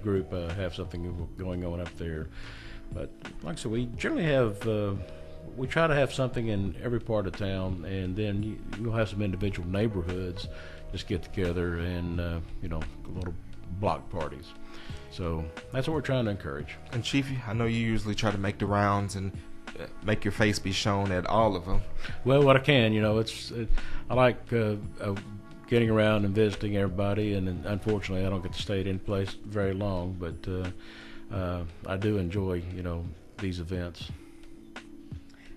group have something going on up there. But like I said, we generally have, we try to have something in every part of town, and then you'll have some individual neighborhoods just get together and, little block parties. So that's what we're trying to encourage. And Chief, I know you usually try to make the rounds and make your face be shown at all of them. Well, what I can, I like getting around and visiting everybody, and unfortunately I don't get to stay at any place very long, but I do enjoy, these events.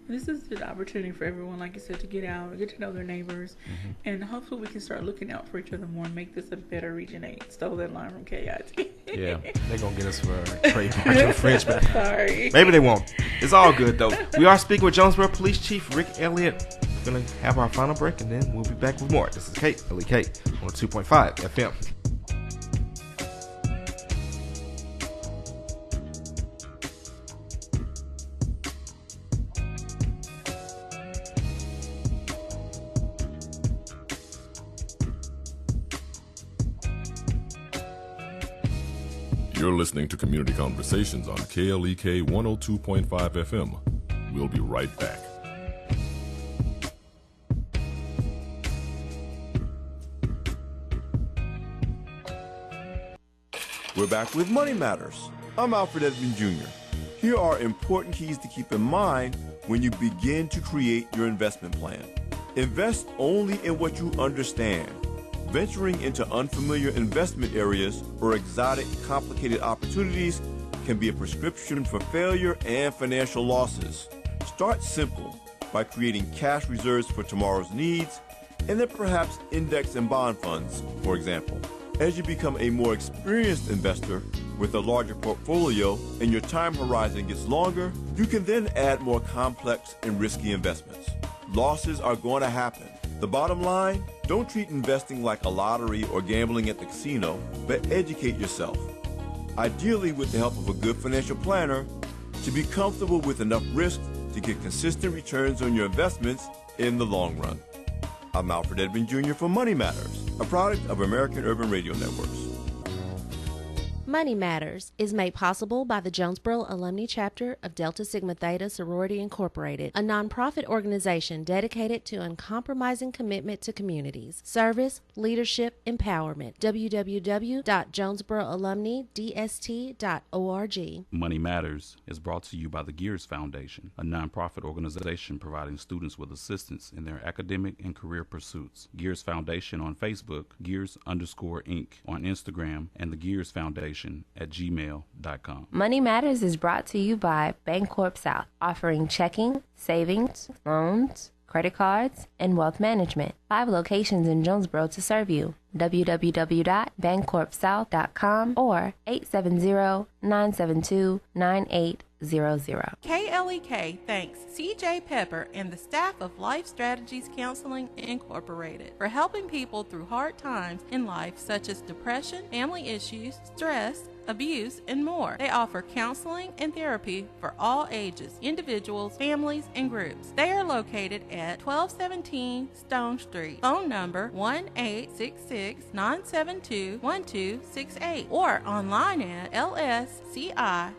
This is an opportunity for everyone, like you said, to get out, get to know their neighbors, and hopefully we can start looking out for each other more and make this a better Region 8. Stole that line from KIT. Yeah, they're going to get us for a trademark infringement. Sorry. Maybe they won't. It's all good, though. We are speaking with Jonesboro Police Chief Rick Elliott. We're going to have our final break, and then we'll be back with more. This is KLEK on 2.5 FM. You're listening to Community Conversations on KLEK 102.5 FM. We'll be right back. We're back with Money Matters. I'm Alfred Edmond Jr. Here are important keys to keep in mind when you begin to create your investment plan. Invest only in what you understand. Venturing into unfamiliar investment areas or exotic, complicated opportunities can be a prescription for failure and financial losses. Start simple by creating cash reserves for tomorrow's needs, and then perhaps index and bond funds, for example. As you become a more experienced investor with a larger portfolio and your time horizon gets longer, you can then add more complex and risky investments. Losses are going to happen. The bottom line, don't treat investing like a lottery or gambling at the casino, but educate yourself. ideally with the help of a good financial planner, to be comfortable with enough risk to get consistent returns on your investments in the long run. I'm Alfred Edmond Jr. for Money Matters, a product of American Urban Radio Networks. Money Matters is made possible by the Jonesboro Alumni Chapter of Delta Sigma Theta Sorority Incorporated, a nonprofit organization dedicated to uncompromising commitment to communities, service, leadership, empowerment. www.jonesboroalumnidst.org. Money Matters is brought to you by the Gears Foundation, a nonprofit organization providing students with assistance in their academic and career pursuits. Gears Foundation on Facebook, Gears_Inc. on Instagram, and the Gears Foundation at gmail.com. Money Matters is brought to you by Bancorp South, offering checking, savings, loans, credit cards, and wealth management. 5 locations in Jonesboro to serve you. www.bancorpsouth.com or 870-972-9800. KLEK thanks CJ Pepper and the staff of Life Strategies Counseling Incorporated for helping people through hard times in life such as depression, family issues, stress, abuse, and more. They offer counseling and therapy for all ages, individuals, families, and groups. They are located at 1217 Stone Street. Phone number 1-866-972-1268 or online at lscihelp.com.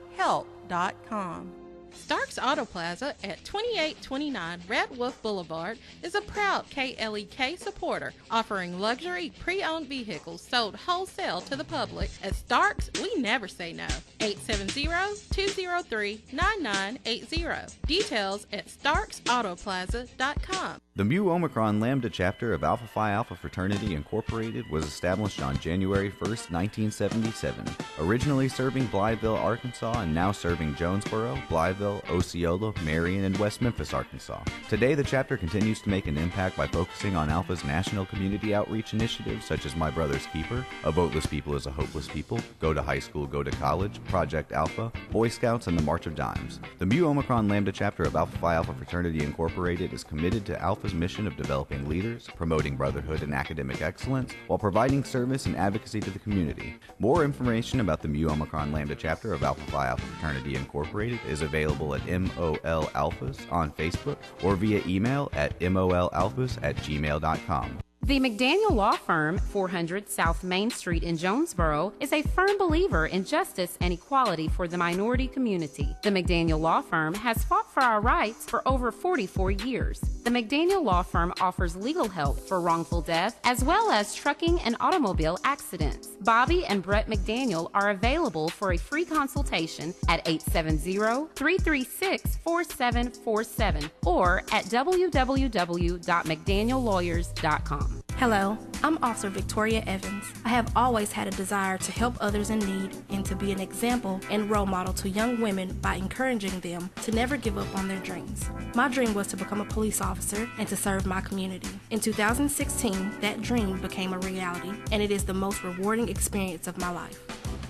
Stark's Auto Plaza at 2829 Red Wolf Boulevard is a proud KLEK supporter, offering luxury pre-owned vehicles sold wholesale to the public. At Stark's, we never say no. 870-203-9980. Details at starksautoplaza.com. The Mu Omicron Lambda chapter of Alpha Phi Alpha Fraternity Incorporated was established on January 1st, 1977, originally serving Blytheville, Arkansas, and now serving Jonesboro, Blytheville, Osceola, Marion, and West Memphis, Arkansas. Today, the chapter continues to make an impact by focusing on Alpha's national community outreach initiatives such as My Brother's Keeper, A Voteless People is a Hopeless People, Go to High School, Go to College, Project Alpha, Boy Scouts, and the March of Dimes. The Mu Omicron Lambda chapter of Alpha Phi Alpha Fraternity Incorporated is committed to Alpha's mission of developing leaders, promoting brotherhood and academic excellence, while providing service and advocacy to the community. More information about the Mu Omicron Lambda chapter of Alpha Phi Alpha Fraternity Incorporated is available at MOL Alphas on Facebook or via email at molalphas@gmail.com. The McDaniel Law Firm, 400 South Main Street in Jonesboro, is a firm believer in justice and equality for the minority community. The McDaniel Law Firm has fought for our rights for over 44 years. The McDaniel Law Firm offers legal help for wrongful death as well as trucking and automobile accidents. Bobby and Brett McDaniel are available for a free consultation at 870-336-4747 or at www.mcdaniellawyers.com. Hello, I'm Officer Victoria Evans. I have always had a desire to help others in need and to be an example and role model to young women by encouraging them to never give up on their dreams. My dream was to become a police officer and to serve my community. In 2016, that dream became a reality, and it is the most rewarding experience of my life.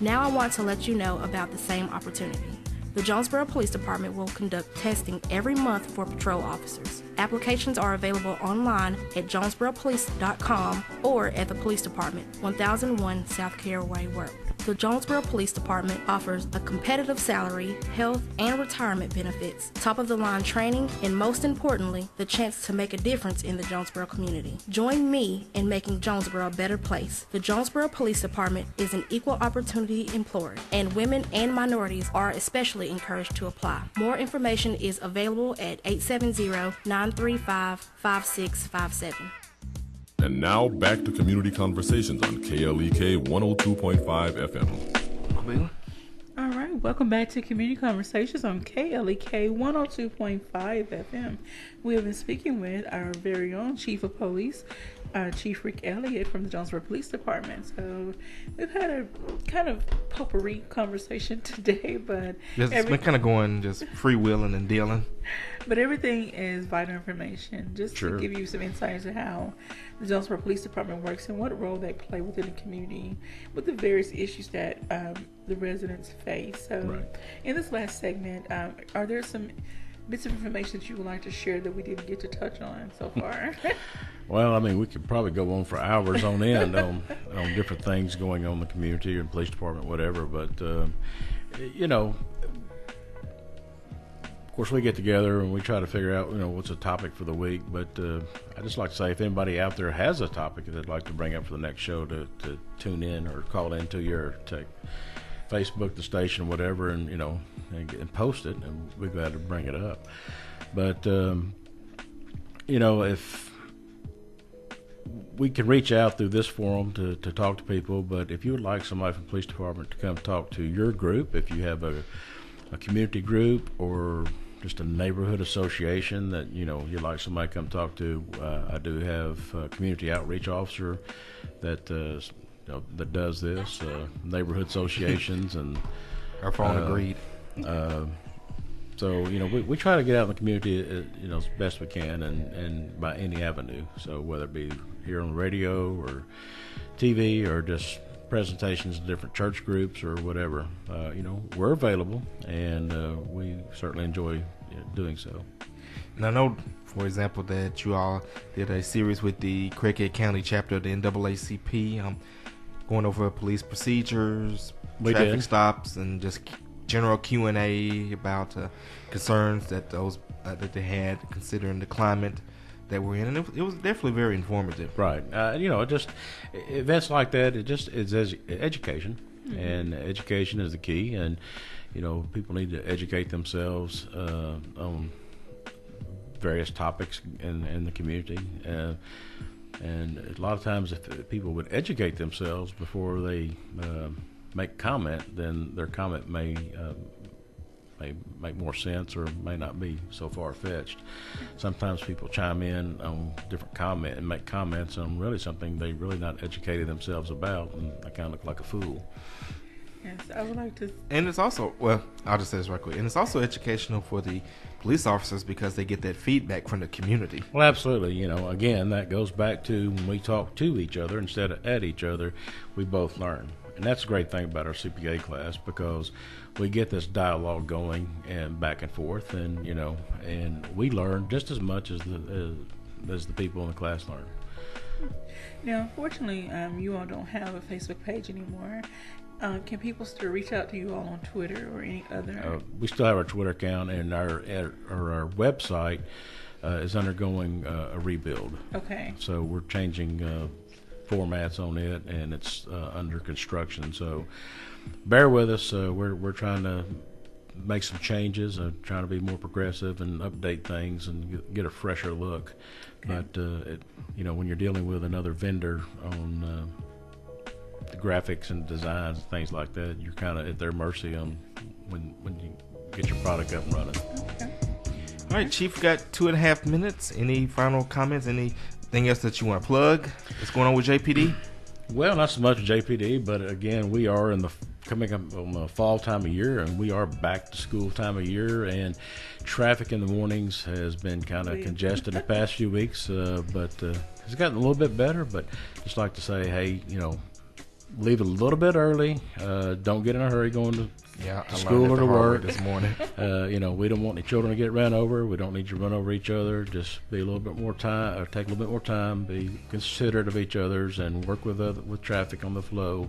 Now I want to let you know about the same opportunity. The Jonesboro Police Department will conduct testing every month for patrol officers. Applications are available online at jonesboropolice.com or at the Police Department, 1001 South Caraway Road. The Jonesboro Police Department offers a competitive salary, health, and retirement benefits, top-of-the-line training, and most importantly, the chance to make a difference in the Jonesboro community. Join me in making Jonesboro a better place. The Jonesboro Police Department is an equal opportunity employer, and women and minorities are especially encouraged to apply. More information is available at 870-935-5657. And now back to Community Conversations on KLEK 102.5 FM. All right, welcome back to Community Conversations on KLEK 102.5 FM. We have been speaking with our very own Chief of Police, Chief Rick Elliott from the Jonesboro Police Department. So we've had a kind of potpourri conversation today, but it's been kind of going just freewheeling and dealing. But everything is vital information, just to give you some insight into how the Jonesboro Police Department works and what role they play within the community with the various issues that the residents face. So in this last segment, are there some bits of information that you would like to share that we didn't get to touch on so far? Well, I mean, we could probably go on for hours on end on different things going on in the community or police department, whatever. But you know, of course, we get together and we try to figure out, what's a topic for the week. But I just like to say, if anybody out there has a topic that they'd like to bring up for the next show, to tune in or call into your Facebook, the station, whatever, and and post it, and we're glad to bring it up. But if we can reach out through this forum to talk to people, but if you would like somebody from the police department to come talk to your group, if you have a community group or just a neighborhood association that you'd like somebody to come talk to, I do have a community outreach officer that that does this, neighborhood associations, and our phone agreed. So we try to get out in the community as best we can, and by any avenue. So whether it be here on the radio or TV or just presentations to different church groups or whatever, we're available, and we certainly enjoy doing so. And I know, for example, that you all did a series with the Craighead County chapter of the NAACP, going over police procedures, traffic stops, and just general Q&A about concerns that that they had considering the climate that we're in, and it was definitely very informative. Right. Just events like that, it just is education, and education is the key, and people need to educate themselves on various topics in the community, and a lot of times if people would educate themselves before they make comment, then their comment may make more sense or may not be so far-fetched. Sometimes people chime in on different comment and make comments on really something they really not educated themselves about, and I kind of look like a fool. Yes, I would like to. And it's also, I'll just say this right quick, and it's also educational for the police officers because they get that feedback from the community. Well, absolutely. Again, that goes back to when we talk to each other instead of at each other, we both learn. And that's a great thing about our CPA class, because we get this dialogue going and back and forth, and and we learn just as much as the people in the class learn. Now, unfortunately, you all don't have a Facebook page anymore. Can people still reach out to you all on Twitter or any other? We still have our Twitter account, and our website is undergoing a rebuild. Okay. So we're changing formats on it, and it's under construction. So bear with us. We're trying to make some changes, trying to be more progressive and update things and get a fresher look. Okay. But when you're dealing with another vendor on the graphics and designs and things like that, you're kind of at their mercy on when you get your product up and running. Okay. All right, Chief, we got 2.5 minutes. Any final comments? Anything else that you want to plug? What's going on with JPD? Well, not so much JPD, but again, we are coming up on the fall time of year, and we are back to school time of year, and traffic in the mornings has been kind of congested the past few weeks, but it's gotten a little bit better. But just like to say, hey, leave a little bit early. Don't get in a hurry going to school or to work this morning. We don't want any children to get run over. We don't need you to run over each other. Just be a little bit more time, or take a little bit more time. Be considerate of each other's, and work with traffic on the flow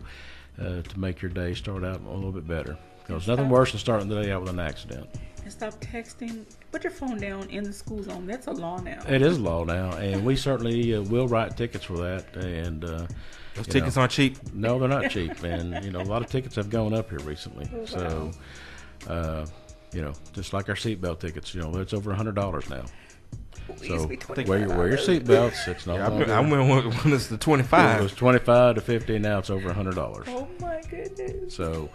to make your day start out a little bit better. Because nothing worse than starting the day out with an accident. And stop texting. Put your phone down in the school zone. That's a law now. It is a law now, and we certainly will write tickets for that. And those tickets aren't cheap. No, they're not cheap, and a lot of tickets have gone up here recently. Oh, wow. So, just like our seatbelt tickets, it's over $100 now. So wear your seatbelts. It's no longer. I remember when it's the 25. It was 25 to 50. Now it's over $100. Oh my goodness. So,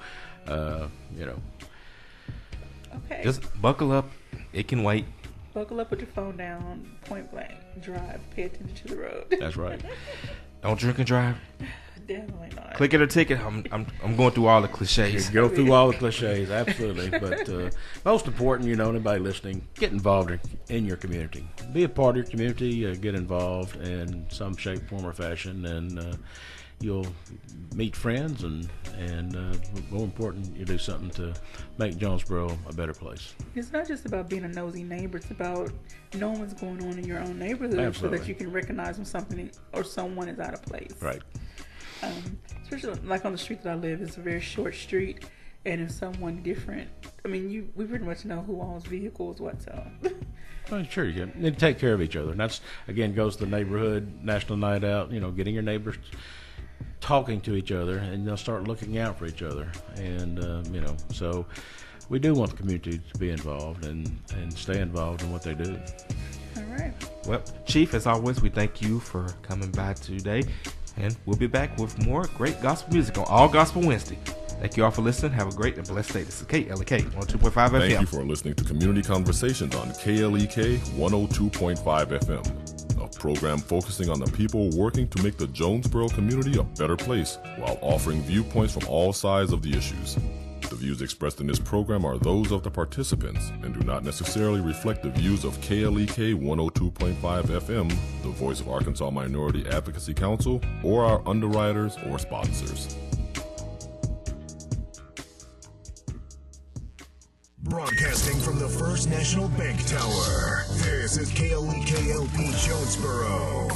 Okay. Just buckle up. It can wait. Buckle up, put your phone down, point blank, drive, pay attention to the road. That's right. Don't drink and drive. Definitely not. Click it or ticket. I'm going through all the cliches. You go through all the cliches, absolutely. But most important, anybody listening, get involved in your community. Be a part of your community. Get involved in some shape, form, or fashion, and you'll meet friends, and more important, you do something to make Jonesboro a better place. It's not just about being a nosy neighbor. It's about knowing what's going on in your own neighborhood. Absolutely. So that you can recognize when something or someone is out of place. Right. Especially like on the street that I live, it's a very short street, and if someone different, I mean, we pretty much know who owns vehicles, what's on. Well, sure, you can. They take care of each other, and that's again goes to the neighborhood national night out. Getting your neighbors talking to each other, and they'll start looking out for each other, and so we do want the community to be involved and stay involved in what they do. All right. Well, Chief, as always, we thank you for coming by today, and we'll be back with more great gospel music on All Gospel Wednesday. Thank you all for listening. Have a great and blessed day. This is KLEK 102.5 FM. Thank you for listening to Community Conversations on KLEK 102.5 FM, a program focusing on the people working to make the Jonesboro community a better place while offering viewpoints from all sides of the issues. The views expressed in this program are those of the participants and do not necessarily reflect the views of KLEK 102.5 FM, the voice of Arkansas Minority Advocacy Council, or our underwriters or sponsors. Broadcasting from the First National Bank Tower, this is KLEK LP Jonesboro.